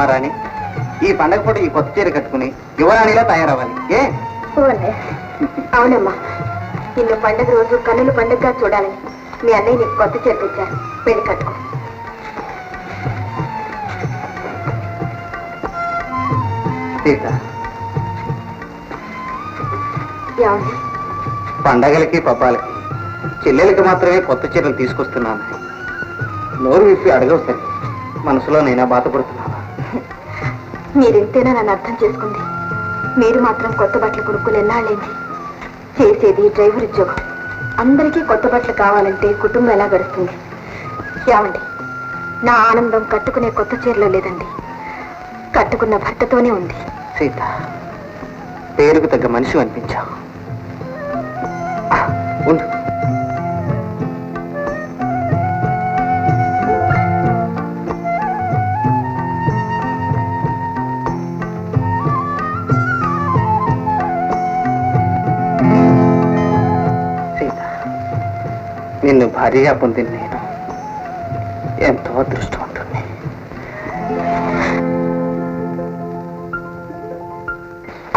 అమ్మా రాణి, ఈ పండగ పూట ఈ కొత్త చీర కట్టుకుని యువరాణిలా తయారవ్వాలి. ఏ అవునమ్మా, నిన్ను పండగ రోజు కన్నుల పండుగగా చూడాలని మీ అన్నయ్య నీకు కొత్త చీర తెచ్చారు. పెళ్లి కట్టుకో. సీత, ఏమండి? పండగలకి పబ్బాలకి చెల్లెలకి మాత్రమే కొత్త చీరలు తీసుకొస్తున్నాను. నోరు విప్పి అడగవు సరే, మనసులో నేనా బాధపడుతున్నాను. మీరింతేనా నన్ను అర్థం చేసుకుంది? మీరు మాత్రం కొత్త బట్టలు కొనుక్కుని ఎన్నాళ్ళేంటి? చేసేది డ్రైవర్ ఉద్యోగం. అందరికీ కొత్త బట్టలు కావాలంటే కుటుంబం ఎలా గడుస్తుంది? ఏమండి, నా ఆనందం కట్టుకునే కొత్త చీరలో లేదండి, కట్టుకున్న భర్తతోనే ఉంది. సీత, పేరుకు తగ్గ మనిషి అనిపించావు. ఉండు. నిన్ను భారీగా పొందిన నేను ఎంతో అదృష్టవంతుణ్ణి.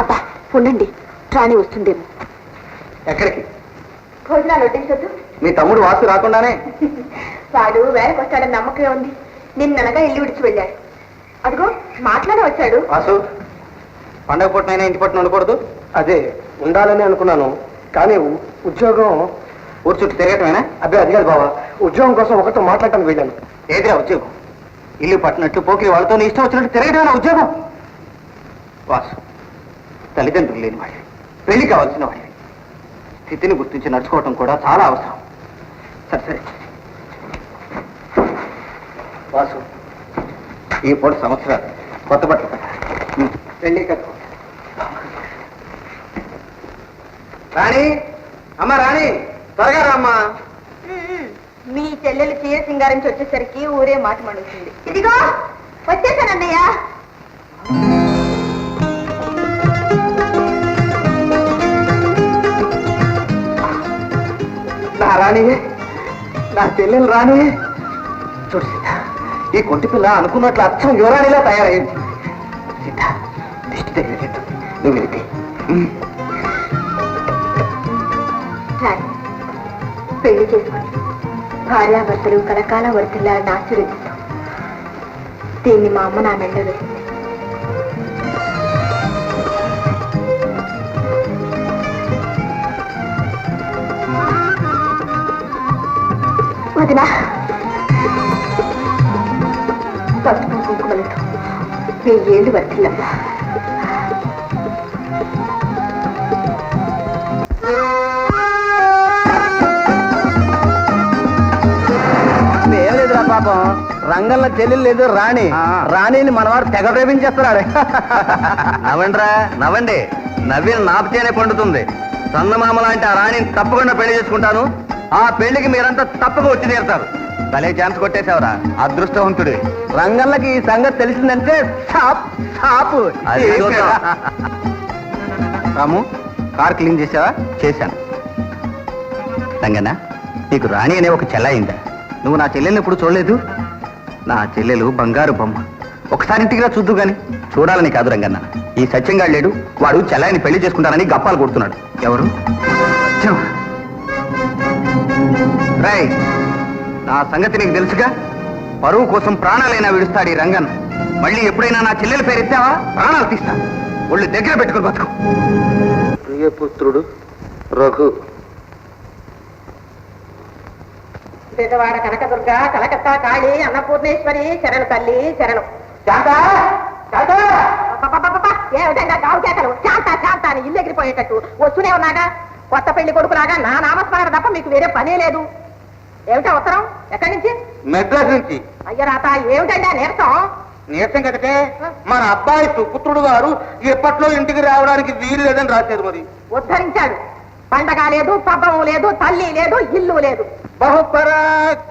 అబ్బా ఉండండి, రాణి వస్తుందేమో. ఎక్కడికి? భోజనాలు వడ్డించొద్దు. మీ తమ్ముడు వాసు రాకుండానే? వాడు వేరకు వస్తాడని నమ్మకమే ఉంది. నిన్ననగా ఇల్లు విడిచి వెళ్ళాడు. అదిగో మాట్లాడే వచ్చాడు. వాసు, పండగ పూటనైనా ఇంటి పట్టున ఉండకూడదు? అదే ఉండాలని అనుకున్నాను, కానీ ఉద్యోగం ఊరు చుట్టూ తిరగటమేనా? అదే అది కాదు బావా, ఉద్యోగం కోసం ఒకరితో మాట్లాడటానికి వెళ్ళాను. ఏదిరా ఉద్యోగం? ఇల్లు పట్టినట్టు పోకి వాళ్ళతో నీ ఇష్టం వచ్చినట్టు తిరగటమేనా ఉద్యోగం? వాసు, తల్లిదండ్రులు లేని వాడివి, పెళ్లి కావాల్సిన వాడివి, స్థితిని గుర్తించి నడుచుకోవటం కూడా చాలా అవసరం. సరే సరే వాసు, ఈ పూట సంవత్సరాలు కొత్త బట్టలు పెట్టాలి. పెళ్లి కట్టుకో. రాణి, అమ్మ రాణి, త్వరగా రామ్మా. మీ చెల్లెలు చీర సింగారించి వచ్చేసరికి ఊరే మాట మడుగుతుంది. ఇదిగో వచ్చేసానన్నయ్య. నా రాణి, నా చెల్లెలు రాణి. చూడు సీత, ఈ కొంటి పిల్ల అనుకున్నట్లు అచ్చం యువరాణిలా తయారైంది. సీత, దిష్టి తగిలినట్టు నువ్వు వెళితే పెళ్లి చేసుకుని భార్యాభర్తలు కలకాల వర్తిల్లాలని ఆశీర్వదిస్తాం. దీన్ని మా అమ్మ నా మెళ్ళ వేసింది. వదినా, పసుపు కుంకుమలతో 1000 ఏళ్ళు వర్తిల్లమ్మా. పాపం రంగంలో చెల్లెలు లేదు రాణి. రాణిని మనవాడు తెగ ప్రేమించేస్తున్నాడు. నవ్వండిరా, నవ్వండి. నవ్విన నాపితేనే పండుతుంది. చందమామ లాంటి ఆ రాణిని తప్పకుండా పెళ్లి చేసుకుంటాను. ఆ పెళ్లికి మీరంతా తప్పక వచ్చి తీరుతారు. భలే ఛాన్స్ కొట్టేశావురా, అదృష్టవంతుడు. రంగంలోకి ఈ సంగతి తెలిసిందంటే షాపు. అది చూద్దాం. రాము, కార్ క్లీన్ చేసావా? చేశాను. రంగన్న, నీకు రాణి అనే ఒక చెల్లాయిందా? నువ్వు నా చెల్లెల్ని ఎప్పుడు చూడలేదు? నా చెల్లెలు బంగారు బొమ్మ. ఒకసారి ఇంటికి రా చూద్దు గాని. చూడాలని కాదు రంగన్న, ఈ సత్యంగా లేడు, వాడు చెల్లాయిని పెళ్లి చేసుకుంటానని గప్పాలు కొడుతున్నాడు. ఎవరు? రాయ్, నా సంగతి నీకు తెలుసుగా. పరువు కోసం ప్రాణాలైనా విడుస్తాడు ఈ రంగన్. మళ్ళీ ఎప్పుడైనా నా చెల్లెల పేరు ఎత్తావా ప్రాణాలు తీస్తా. ఒళ్ళు దగ్గర పెట్టుకుని బతుకు. ప్రియపుత్రుడు రఘు. పెద్దవాడ కనకదుర్గ, కలకత్తా కాళీ, అన్నపూర్ణేశ్వరి, శరణు తల్లి శరణు. ఏ విధంగా గావు చేతలు శాంత శాంత అని ఇల్లు ఎగిరిపోయేటట్టు వస్తూనే ఉన్నాగా. కొత్త పెళ్లి కొడుకులాగా నా నామస్మరణ తప్ప మీకు వేరే పనే లేదు. ఏమిటా ఉత్తరం? ఎక్కడి నుంచి? మెడ్రాస్ నుంచి. అయ్య రాత, ఏమిటండి ఆ నీరసం? నీరసం కదటే, మన అబ్బాయి సుపుత్రుడు గారు ఎప్పట్లో ఇంటికి రావడానికి వీలు లేదని రాశారు. మరి ఉద్ధరించాడు. పండగ లేదు, పబ్బం లేదు, తల్లి లేదు, ఇల్లు లేదు. బహుపరాక్.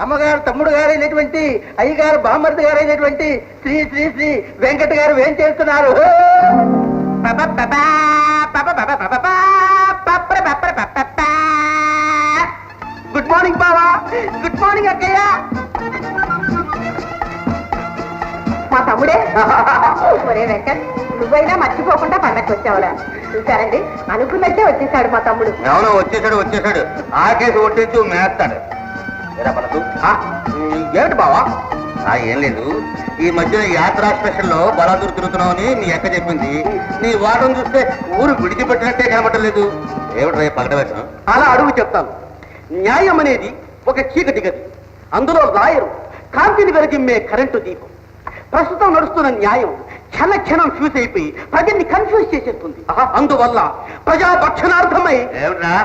అమ్మగారు తమ్ముడు గారైనటువంటి అయ్యగారు బామ్మర్ది గారైనటువంటి శ్రీ శ్రీ శ్రీ వెంకట గారు ఏం చేస్తున్నారు? గుడ్ మార్నింగ్ బావా. గుడ్ మార్నింగ్ అక్కయ్య. మా తమ్ముడే ఒరే వెంకట్, నువ్వైనా మర్చిపోకుండా పండగకి వచ్చావురా. చూసారండి, అనుకున్నట్టే వచ్చేసాడు మా తమ్ముడు. ఎవరో వచ్చేసాడు ఆ కేసు ఒట్టించు మేస్తాడు. ఏమిటి బావా? ఏం లేదు, ఈ మధ్యన యాత్రా స్పెషల్లో బలాదూరు తిరుగుతున్నావని నీ అక్క చెప్పింది. నీ వాటం చూస్తే ఊరు విడిచిపెట్టినట్టే కనబడలేదు. ఏమిటి రేపు పగట వేసిన? అలా అడుగు చెప్తాను. న్యాయం అనేది ఒక చీకటి గది, అందులో లాయరు కాంతిని వెలిగిమ్మే కరెంటు దీపం. ప్రస్తుతం నడుస్తున్న న్యాయం క్షణక్షణం ఫ్యూజ్ అయిపోయి ప్రజల్ని కన్ఫ్యూజ్ చేసేస్తుంది. అందువల్ల ప్రజా రక్షణార్థమై,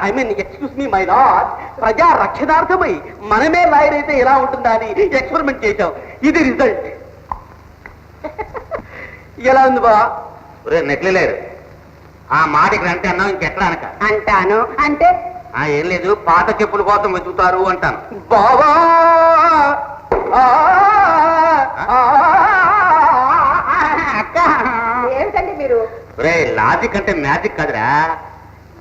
I mean excuse me my lord, ప్రజా రక్షణార్థమై మనమే లాయర్ అయితే ఎలా ఉంటుందా అని ఎక్స్పెరిమెంట్ చేశాం. ఇది రిజల్ట్. ఎలా ఉంది బా? నెక్లీ లేదు ఆ మాటకి అంటే అన్నావు, ఇంకెక్కడ అనక. అంటాను అంటే ఏం లేదు, పాత చెప్పుల కోసం వెతుకుతారు అంటాను. బావా అక్క, ఏమిటండి మీరు? రే లాజిక్ అంటే మ్యాజిక్ కదరా.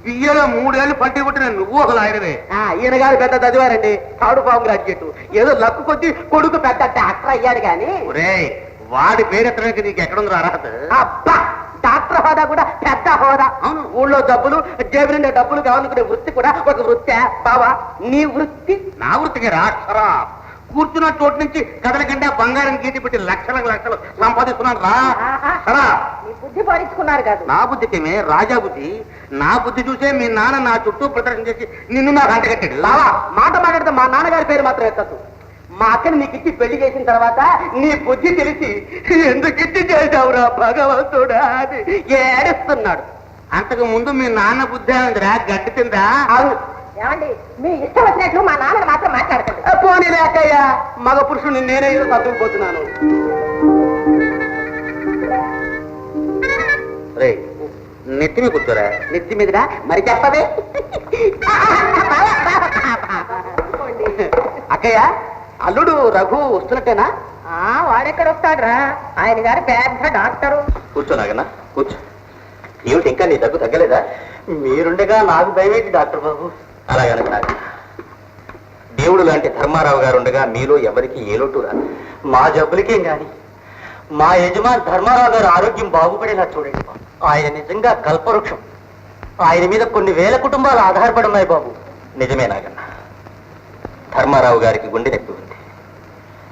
బియ్యలో 3 ఏళ్ళు పట్టి కొట్టిన నువ్వు ఒక లాయరవే. ఈయన గారు పెద్ద చదివారండి, థర్డ్ ఫామ్ గ్రాడ్యుయేట్. ఏదో లక్కు కొద్ది కొడుకు పెద్ద డాక్టర్ అయ్యాడు కానీ. రే వాడి పేరెత్తడానికి నీకు ఎక్కడుంది అర్హత? అబ్బా, డాక్టర్ హోదా కూడా పెద్ద హోదా. అవును. ఊళ్ళో డబ్బులు, జేబు నిండా డబ్బులు కావాలనుకునే వృత్తి కూడా ఒక వృత్తే. బావా, నీ వృత్తి? నా వృత్తికి రాక్షరా. కూర్చున్న చోటు నుంచి కదలకుండా బంగారం గీతి పెట్టి లక్షలకు లక్షలు సంపాదిస్తున్నాను రా. సరా మీ బుద్ధి పాడించుకున్నారు కాదు. నా బుద్ధికేమే రాజా బుద్ధి. నా బుద్ధి చూసే మీ నాన్న నా చుట్టూ ప్రదర్శన చేసి నిన్ను నాకు అంటగట్టాడు. బావా, మాట మాట్లాడితే మా నాన్నగారి పేరు మాత్రం ఎత్తద్దు. మా అక్కని నీకు ఇచ్చి పెళ్లి చేసిన తర్వాత నీ బుద్ధి తెలిసి ఎందుకు ఇచ్చి చేశావురా భగవంతుడా అని ఏడుస్తున్నాడు. అంతకు ముందు మీ నాన్న బుద్ధి రా గట్టి తిందా? అవును. ఏమండి, మీ ఇష్టం వచ్చినట్లు మా నాన్నని మాత్రం మాట్లాడకండి. పోనీలే అక్కయ్య, మగ పురుషుని నేనే సర్దుకుపోతున్నాను. రే నెత్తి మీద కూర్చోరా. నెత్తి మీదరా మరి చెప్పవే. అక్కయ్య, అల్లుడు రఘు వస్తున్నట్టేనా? వాడెక్కడ వస్తాడ్రా, ఆయన గారు పెద్ద డాక్టరు. కూర్చో నాగన్నా, కూర్చో. ఏమిటి ఇంకా నీ దగ్గు తగ్గలేదా? మీరుండగా నాకు భయమేంటి డాక్టర్ బాబు? అలాగనక నాకు దేవుడు లాంటి ధర్మారావు గారు ఉండగా మీలో ఎవరికి ఏ లోటు రాదు. మా జబ్బులకేం గాని మా యజమాని ధర్మారావు గారు ఆరోగ్యం బాగుపడేలా చూడండి బాబు. ఆయన నిజంగా కల్పవృక్షం. ఆయన మీద కొన్ని వేల కుటుంబాలు ఆధారపడి ఉన్నాయి బాబు. నిజమే నాగన్న, ధర్మారావు గారికి గుండె నొప్పి ఉంది.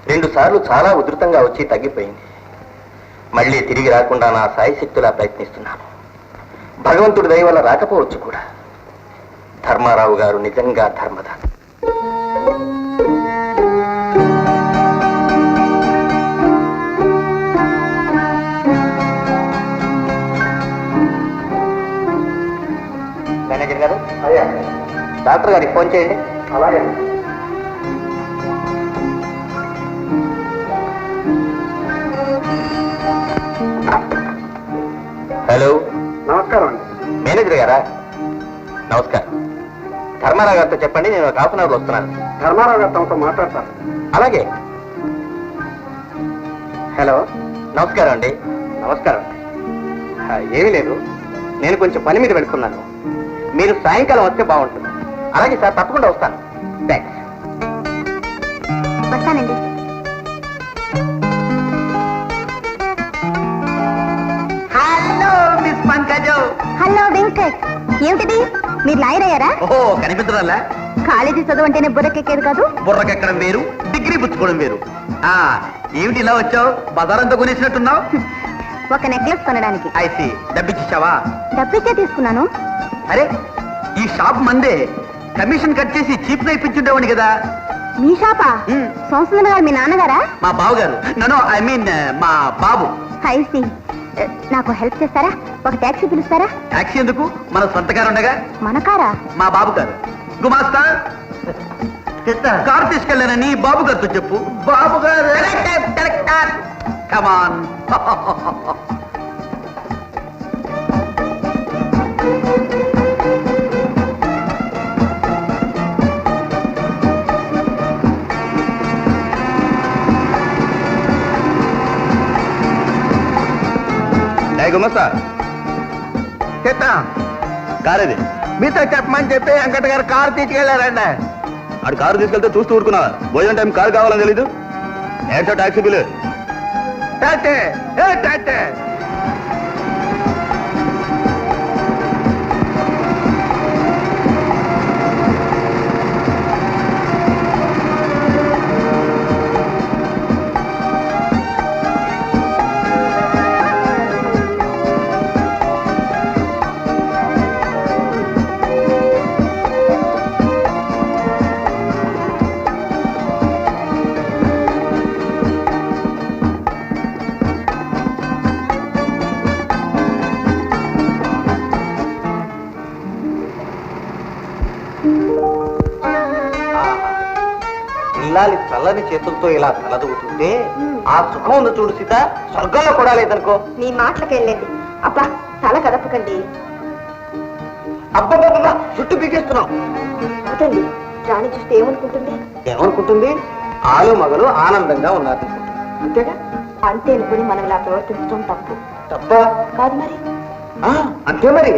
2 సార్లు చాలా ఉధృతంగా వచ్చి తగ్గిపోయింది. మళ్ళీ తిరిగి రాకుండా నా సాయశక్తులా ప్రయత్నిస్తున్నాను. భగవంతుడి దయ వల్ల రాకపోవచ్చు కూడా. ధర్మారావు గారు నిజంగా ధర్మదాత. మేనేజర్ గారు, అయ్యా, డాక్టర్ గారికి ఫోన్ చేయండి. అలాగే. హలో, నమస్కారం అండి. మేనేజర్ గారా? నమస్కారం. ధర్మారావు గారితో చెప్పండి, నేను ఒక 1/2 అవర్లో వస్తున్నాను. ధర్మారావు గారు తమతో మాట్లాడతారు. అలాగే. హలో, నమస్కారం అండి. నమస్కారం. ఏమీ లేదు, నేను కొంచెం పని మీద వెళ్తున్నాను. మీరు సాయంకాలం వస్తే బాగుంటుంది. అలాగే సార్, తప్పకుండా వస్తాను. థ్యాంక్స్. వస్తానండి. హలో మిస్ పంకజం. హలో వెంకట్, ఏమిటిది? మీరు లాయర్ అయ్యారా? ఓహో, కనిపించడాలా? కాలేజీ చదువు అంటేనే బుర్రకెక్కేది కాదు. బుర్రకెక్కడం వేరు, డిగ్రీ పుచ్చుకోవడం వేరు. ఏమిటి ఇలా వచ్చావు? బజారంతా కొనేసినట్టున్నావు. ఒక నెక్లెస్ కొనడానికి. ఐసి డబ్బిచ్చావా? డబ్బిచ్చే తీసుకున్నాను. అరే, ఈ షాప్ మందే. కమిషన్ కట్ చేసి చీప్ గా ఇప్పించుండేవాడి కదా. మీ షాపా? సంవత్సరం గారు మీ నాన్నగారా? మా బావగారు. నన్ను ఐ మీన్ మా బాబు. ఐసి. నాకు హెల్ప్ చేస్తారా? ఒక టాక్సీ పిలుస్తారా? టాక్సీ ఎందుకు? మన సొంత కారు ఉండగా. మన కారా? మా బాబు గారు. గుమాస్తా, కారు తీసుకెళ్ళానని బాబు గారితో చెప్పు. బాబు గారు కమాన్. గుమస్తా, కారేది మీతో చెప్పమని చెప్పి వెంకట గారు కారు తీసుకెళ్లారండి. ఆడు కారు తీసుకెళ్తే చూస్తూ ఊరుకున్నావా? భోజనం టైం కారు కావాలని తెలీదు. ఏంటో టాక్సీ బిల్లు? టాటే ఏ టాటే ఇల్లాలి చల్లని చేతులతో ఇలా తలదూతుంటే ఆ సుఖం ఉంది చూడు సీత, స్వర్గంలో కూడా లేదనుకో. నీ మాటలకు వెళ్ళండి. అబ్బా తల కదపకండి. అబ్బబ్బబ్బా చుట్టూ పీకేస్తున్నావు. అదండి రాణి చూస్తే ఏమనుకుంటుంది? ఏమనుకుంటుంది? ఆలు మగలు ఆనందంగా ఉన్నారు అంతేగా. అంతే అనుకుని మనం ఇలా ప్రవర్తించడం తప్పు. తప్ప కాదు మరి. అంతే మరి.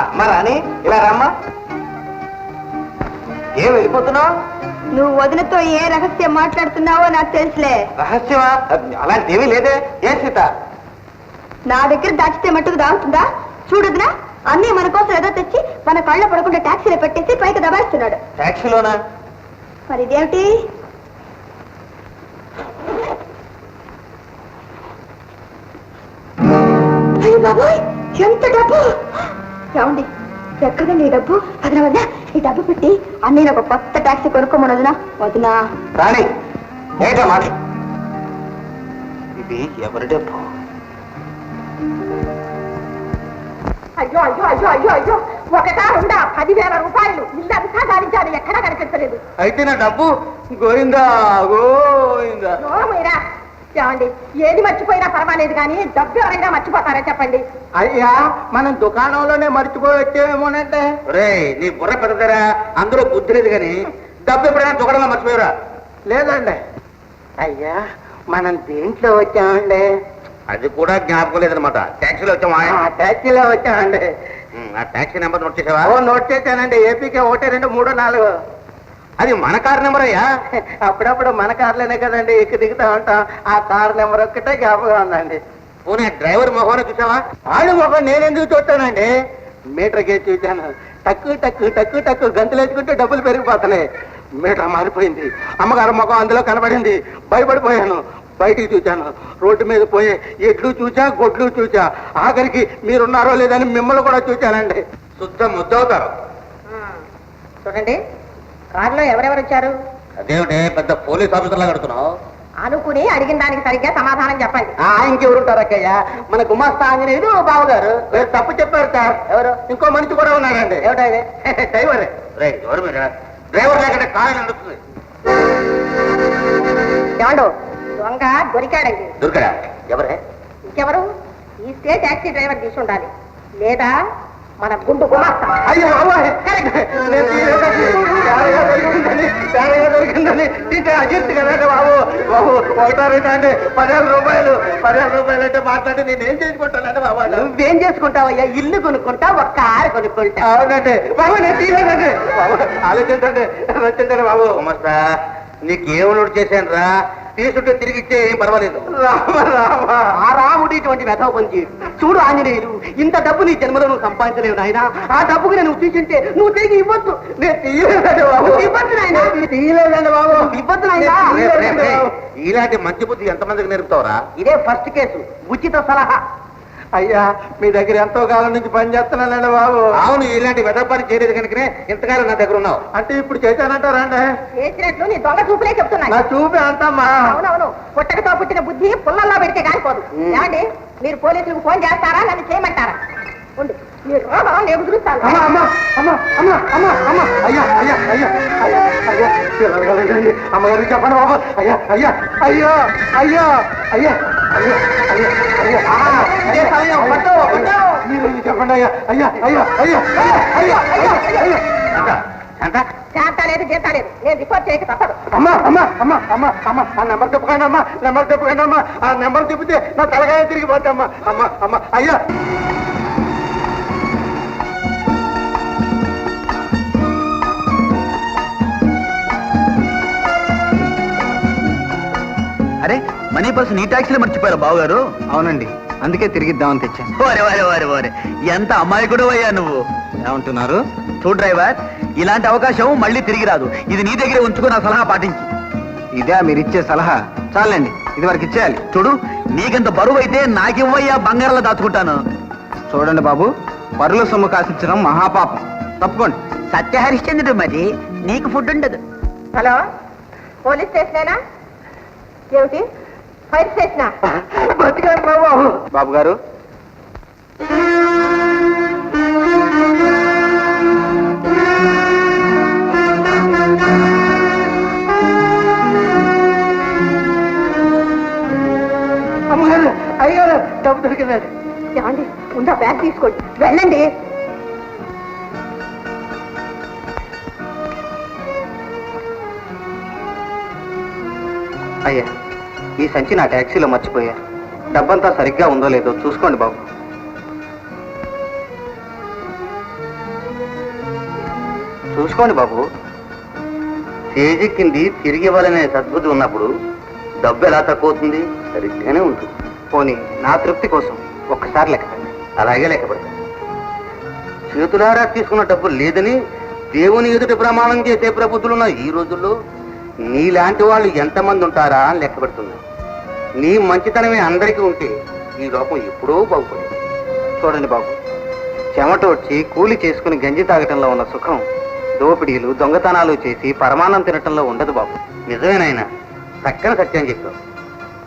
అమ్మా రాణి ఇలా రమ్మా. ఏం వెళ్ళిపోతున్నావు? నువ్వు వదినతో ఏ రహస్యం మాట్లాడుతున్నావో నాకు తెలుసులే. రహస్యమా? అలాంటివి లేదే. ఏ సీత? నా దగ్గర దాచితే మట్టుకు దాగుతుందా? చూడదునా అన్నీ మన కోసం ఏదో తెచ్చి మన కళ్ళ పడకుండా టాక్సీలో పెట్టేసి పైకి దబాయిస్తున్నాడు. టాక్సీలోనా? మరి ఇదేమిటి? అయ్య బాబోయ్ ఎంత డబ్బు! ఏమండి ఎక్కడండి ఈ డబ్బు? వదిన వదిన ఈ డబ్బు పెట్టి అన్నీ ఒక కొత్త టాక్సీ కొనుక్కోమని వదినా. వదినా రాణి ఏంటో మాట. ఇది ఎవరి డబ్బు? అయ్యో అయ్యో అయ్యో అయ్యో అయ్యో ఒకటా రెండా 10,000 రూపాయలు ఇల్లంతా గాలించాను, ఎక్కడా కనిపించలేదు. అయితే నా డబ్బు గోయిందా గోయిందా. మీరా ఏమండి ఏది మర్చిపోయినా పర్వాలేదు కానీ డబ్బు ఎవరైనా మర్చిపోతారా చెప్పండి. అయ్యా మనం దుకాణంలోనే మర్చిపోయి వచ్చేమోనంటే. రే నీ బుర్ర పెద్దరా, అందులో బుద్ధి లేదు కానీ డబ్బు ఎప్పుడైనా దుకాణంలో మర్చిపోయారా? లేదండి. అయ్యా మనం దేంట్లో వచ్చామండి? అది కూడా జ్ఞాపకం లేదనమాట. ట్యాక్సీలో వచ్చామా? ట్యాక్సీలో వచ్చామండి. ఆ ట్యాక్సీ నెంబర్ నోట్ చేసావా? నోట్ చేశానండి. ఏపీకే 1 2 3 4. అది మన కార్ నెంబర్ అయ్యా. అప్పుడప్పుడు మన కార్లోనే కదండి ఎక్కి దిగుతా ఉంటాం. ఆ కార్ నెంబర్ ఒక్కటే జ్ఞాపకం ఉందండి. పోనీ డ్రైవర్ మొహం చూసావా? ఆడు మొహం నేనెందుకు చూస్తానండి? మీటర్ గేజ్ చూశాను. టక్కు టక్కు టక్కు టక్కు గంతులు వేసుకుంటే డబ్బులు పెరిగిపోతున్నాయి. మీటర్ మారిపోయింది. అమ్మగారు ముఖం అందులో కనబడింది. భయపడిపోయాను. బయటికి చూశాను. రోడ్డు మీద పోయే ఎడ్లు చూసా, గొడ్లు చూసా. ఆఖరికి మీరున్నారో లేదని మిమ్మల్ని కూడా చూశానండి. శుద్ధ ముద్దవుతారు. చూడండి కారులో ఎవరెవరు వచ్చారు? అదేమిటే పెద్ద పోలీస్ ఆఫీసర్లా కడుతున్నావు? అనుకుని అడిగిన దానికి సరిగ్గా సమాధానం చెప్పండి. ఇంకెవరుంటారు అక్కయ్య? మన గుమాస్తా ఆంజనేయుడు బావగారు. తప్పు చెప్పారు సార్. ఎవరు? ఇంకో మనిషి కూడా ఉన్నాడండి. ఏమిటా డ్రైవర్. ఎవరు మీరు? డ్రైవర్ లేకుండా కారు నడుస్తుంది. ఏమండు దొంగ దొరికాడండి. దొరికడా? ఎవరే? ఇంకెవరు? ఈ స్టేట్ టాక్సీ డ్రైవర్ తీసి ఉండాలి, లేదా మన గుండు గుమాస్తా. అయ్యో దొరికిందని అజిత్ కదండి బాబు. బాబు ఒకటో రెండు అంటే 10,000 రూపాయలు. 10,000 రూపాయలు అంటే మాట్లాడి నేనేం చేసుకుంటానంటే బాబా. నువ్వేం చేసుకుంటావయ్యా? ఇల్లు కొనుక్కుంటా, ఒక కారు కొనుక్కుంటా. అవునండి బాబు. నేను తీయలేదండి బాబు. ఆలోచించండి వచ్చిందండి బాబు. గుమస్తా నీకేం నోటు చేశాను రా. తీసుంటే తిరిగి ఇచ్చే ఏం పర్వాలేదు. ఆ రాముడు ఇటువంటి వెధవ పని చూడు. ఆంజనేయులు ఇంత డబ్బు నీ జన్మలో నువ్వు సంపాదించలేవు నాయన. ఆ డబ్బుకి నువ్వు తీసుంటే నువ్వు తిరిగి ఇవ్వద్దు. నేను తీయలేదండి బాబు. ఇవ్వద్దు నాయన. తీయలేదండి బాబు. ఇవ్వద్దు నాయన. ఇలాంటి మంచి బుద్ధి ఎంతమందికి నేర్పుతావురా? ఇదే ఫస్ట్ కేసు. ఉచిత సలహా. అయ్యా మీ దగ్గర ఎంతో కాలం నుంచి పని చేస్తున్నానండి బాబు. అవును ఇలాంటి వెధవ పని చేయలేదు కనుకనే ఇంతకాలం నా దగ్గర ఉన్నావు. అంటే ఇప్పుడు చేశానంటారా? చేసినట్లు నీ దొంగ చూపులే చెప్తున్నాయి. నా చూపే అంటమ్మా. అవునవును పుట్టకతో పుట్టిన బుద్ధి పుల్లల్లో పెడితే కానిపోదు. ఏమండి మీరు పోలీసులకు ఫోన్ చేస్తారా, నన్ను చేయమంటారా? ఉండు మీరు రోగం నేను కుదురుస్తాను. అమ్మగారికి చెప్పండి బాబు. అయ్యా అయ్యా అయ్యో అయ్యో అయ్యా అయ్యో అయ్యో అయ్యో మీరు చెప్పండి. అయ్యా అయ్యా అయ్యా అయ్యా అయ్యా అయ్యా ఎంత చేత లేదు చేత లేదు. నేను రిపోర్ట్ చేయక తప్పదు. అమ్మా అమ్మా అమ్మా అమ్మా అమ్మా ఆ నెంబర్ చెప్పుకోండి అమ్మా. నెంబర్ చెప్పుకోండి అమ్మా. ఆ నెంబర్ చెప్తే నా తలగాయ తిరిగిపోతే అమ్మా. అమ్మా అమ్మా అయ్యా. అరే మనీ పర్స్ నీ ట్యాక్సీలో మర్చిపోయారు బావగారు. అవునండి, అందుకే తిరిగిద్దామని తెచ్చాను. వారే వారే వారే వారే ఎంత అమాయకుడు అయ్యా నువ్వు. ఏమంటున్నారు? చూడు డ్రైవర్, ఇలాంటి అవకాశం మళ్ళీ తిరిగి రాదు. ఇది నీ దగ్గరే ఉంచుకో, నా సలహా పాటించి. ఇదే మీరిచ్చే సలహా? చాలండి, ఇది వరకు ఇచ్చేయాలి. చూడు, నీకంత బరువు అయితే నాకివ్వయ్యా, బంగారంలో దాచుకుంటాను. చూడండి బాబు, పరుల సొమ్ము కాసించడం మహాపాపం. తప్పుకోండి. సత్య హరిశ్చంద్రుడు మరి నీకు ఫుడ్ ఉండదు. హలో, పోలీస్ స్టేషనేనా? ఏమిటి, ఫైర్ స్టేషనా? బతికాను బాబు. బాబు గారు, అమ్మగారు, అయ్యారు, డబ్బు దొరికిందండి. ఏమండి, ముందు ఆ బ్యాగ్ తీసుకోండి, వెళ్ళండి. అయ్యా, ఈ సంచి నా ట్యాక్సీలో మర్చిపోయారు. డబ్బంతా సరిగ్గా ఉందో లేదో చూసుకోండి బాబు. చూసుకోండి బాబు. చేజిక్కింది తిరిగి ఇవ్వాలనే సద్బుద్ధి ఉన్నప్పుడు డబ్బు ఎలా తక్కువ అవుతుంది? సరిగ్గానే ఉంటుంది. పోనీ నా తృప్తి కోసం ఒక్కసారి లెక్క పెట్టండి. అలాగే లెక్క పెడతాను. చేతులారా తీసుకున్న డబ్బు లేదని దేవుని ఎదుట ప్రమాణం చేసే ప్రబుద్ధులున్న ఈ రోజుల్లో నీలాంటి వాళ్ళు ఎంతమంది ఉంటారా అని లెక్క పెడుతున్నా. నీ మంచితనమే అందరికీ ఉంటే ఈ లోకం ఎప్పుడో బాగుపడేది. చూడండి బాబు, చెమట వచ్చి కూలి చేసుకుని గంజి తాగటంలో ఉన్న సుఖం దోపిడీలు దొంగతనాలు చేసి పరమాన్నం తినటంలో ఉండదు బాబు. నిజమేనాయన, చక్కని సత్యం చెప్పావు.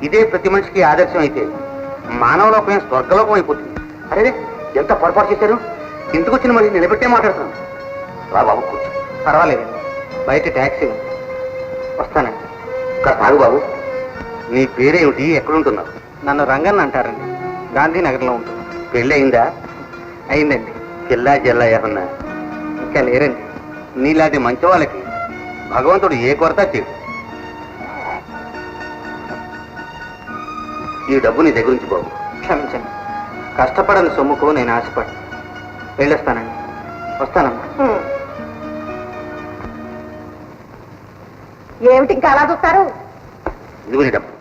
ఇదే ప్రతి మనిషికి ఆదర్శం అయితే మానవలోకమే స్వర్గలోకం అయిపోతుంది. అరే, ఎంత పొరపాటు చేశారు. ఇంటికి వచ్చిన మళ్ళీ నిలబెట్టే మాట్లాడుతున్నాను. రా బాబు, కూర్చో. పర్వాలేదండి, బయట ట్యాక్సీ ఉంది, వస్తానండి. ఇక్కడ తాగు బాబు. నీ పేరేమిటి, ఎక్కడుంటున్నావు? నన్ను రంగన్ అంటారండి, గాంధీనగర్లో ఉంటున్నాను. పెళ్ళి అయిందా? అయిందండి. జిల్లా జిల్లా ఏమన్నా? ఇంకా లేరండి. నీలాంటి మంచి వాళ్ళకి భగవంతుడు ఏ కొరత చేయడు. ఈ డబ్బు నీ దగ్గర నుంచి బాబు. క్షమించండి, కష్టపడని సొమ్ముకు నేను ఆశపడి వెళ్ళొస్తానండి. వస్తానమ్మా. ఏమిటి ఇంకా అలా చూస్తారు? ఇదిగో నీ డబ్బు.